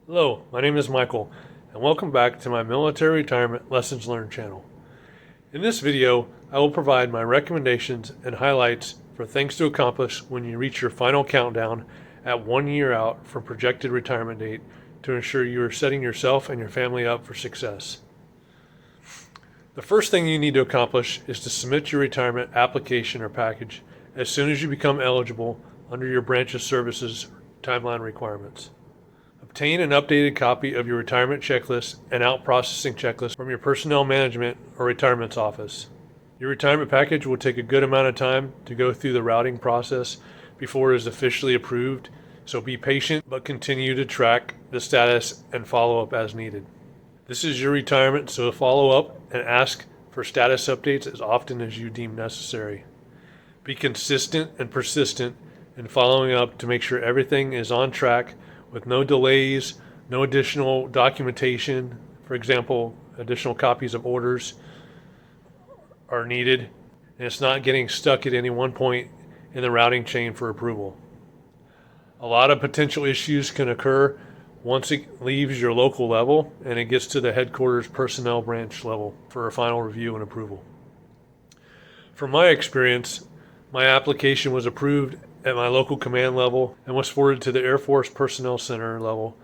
Hello, my name is Michael, and welcome back to my Military Retirement Lessons Learned channel. In this video, I will provide my recommendations and highlights for things to accomplish when you reach your final countdown at 1 year out from projected retirement date to ensure you are setting yourself and your family up for success. The first thing you need to accomplish is to submit your retirement application or package as soon as you become eligible under your branch of services timeline requirements. Obtain an updated copy of your retirement checklist and out processing checklist from your personnel management or retirement's office. Your retirement package will take a good amount of time to go through the routing process before it is officially approved, so be patient but continue to track the status and follow up as needed. This is your retirement, so follow up and ask for status updates as often as you deem necessary. Be consistent and persistent in following up to make sure everything is on track with no delays, no additional documentation. For example, additional copies of orders are needed, and it's not getting stuck at any one point in the routing chain for approval. A lot of potential issues can occur once it leaves your local level and it gets to the headquarters personnel branch level for a final review and approval. From my experience, my application was approved at my local command level and was forwarded to the Air Force Personnel Center level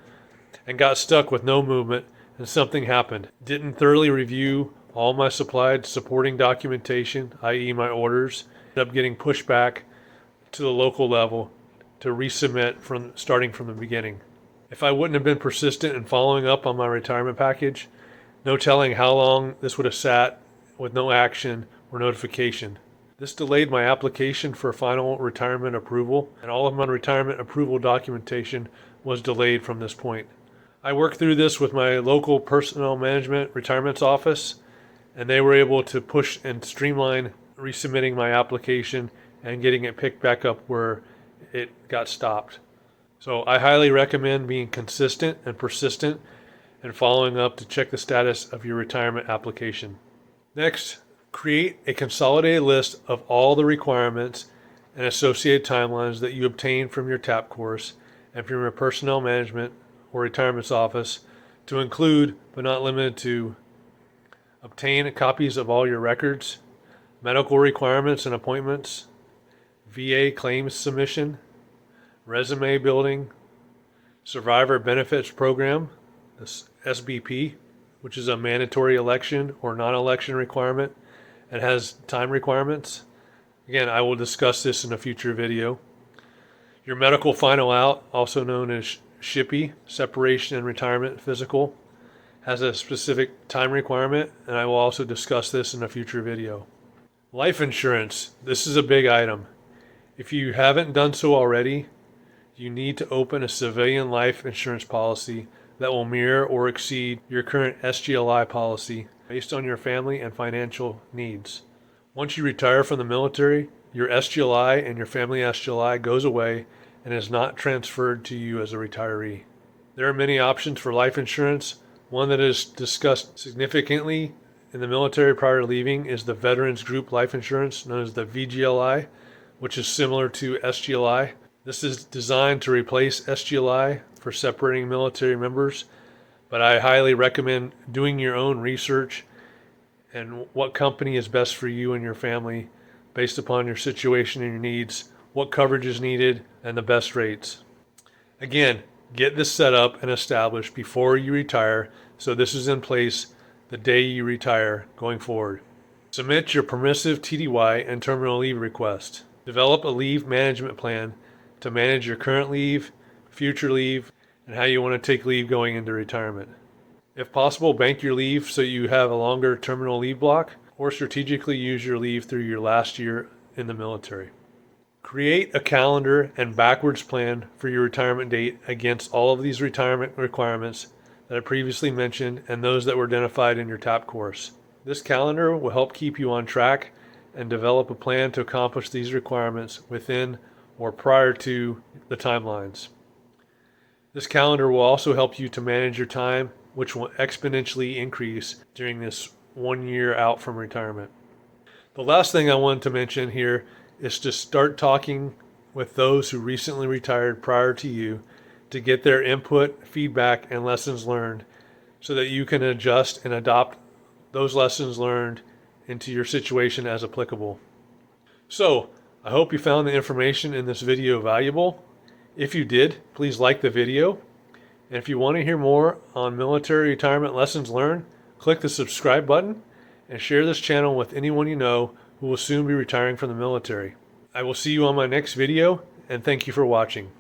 and got stuck with no movement, and something happened. Didn't thoroughly review all my supplied supporting documentation, i.e. my orders. Ended up getting pushed back to the local level to resubmit from starting from the beginning. If I wouldn't have been persistent in following up on my retirement package, no telling how long this would have sat with no action or notification. This delayed my application for final retirement approval, and all of my retirement approval documentation was delayed from this point. I worked through this with my local personnel management retirement's office, and they were able to push and streamline resubmitting my application and getting it picked back up where it got stopped. So I highly recommend being consistent and persistent and following up to check the status of your retirement application. Next, create a consolidated list of all the requirements and associated timelines that you obtain from your TAP course and from your personnel management or retirement's office to include, but not limited to, obtain copies of all your records, medical requirements and appointments, VA claims submission, resume building, survivor benefits program, this SBP, which is a mandatory election or non-election requirement and has time requirements. Again, I will discuss this in a future video. Your medical final out, also known as SHIPPY, Separation and Retirement Physical, has a specific time requirement, and I will also discuss this in a future video. Life insurance, this is a big item. If you haven't done so already, you need to open a civilian life insurance policy that will mirror or exceed your current SGLI policy based on your family and financial needs. Once you retire from the military, your SGLI and your family SGLI goes away and is not transferred to you as a retiree. There are many options for life insurance. One that is discussed significantly in the military prior to leaving is the Veterans Group Life Insurance, known as the VGLI, which is similar to SGLI. This is designed to replace SGLI for separating military members, but I highly recommend doing your own research and what company is best for you and your family based upon your situation and your needs, what coverage is needed, and the best rates. Again, get this set up and established before you retire, so this is in place the day you retire going forward. Submit your permissive TDY and terminal leave request. Develop a leave management plan to manage your current leave, future leave, and how you want to take leave going into retirement. If possible, bank your leave so you have a longer terminal leave block, or strategically use your leave through your last year in the military. Create a calendar and backwards plan for your retirement date against all of these retirement requirements that I previously mentioned and those that were identified in your TAP course. This calendar will help keep you on track and develop a plan to accomplish these requirements within or prior to the timelines. This calendar will also help you to manage your time, which will exponentially increase during this 1 year out from retirement. The last thing I wanted to mention here is to start talking with those who recently retired prior to you to get their input, feedback, and lessons learned so that you can adjust and adopt those lessons learned into your situation as applicable. So, I hope you found the information in this video valuable. If you did, please like the video. And if you want to hear more on military retirement lessons learned, click the subscribe button and share this channel with anyone you know who will soon be retiring from the military. I will see you on my next video, and thank you for watching.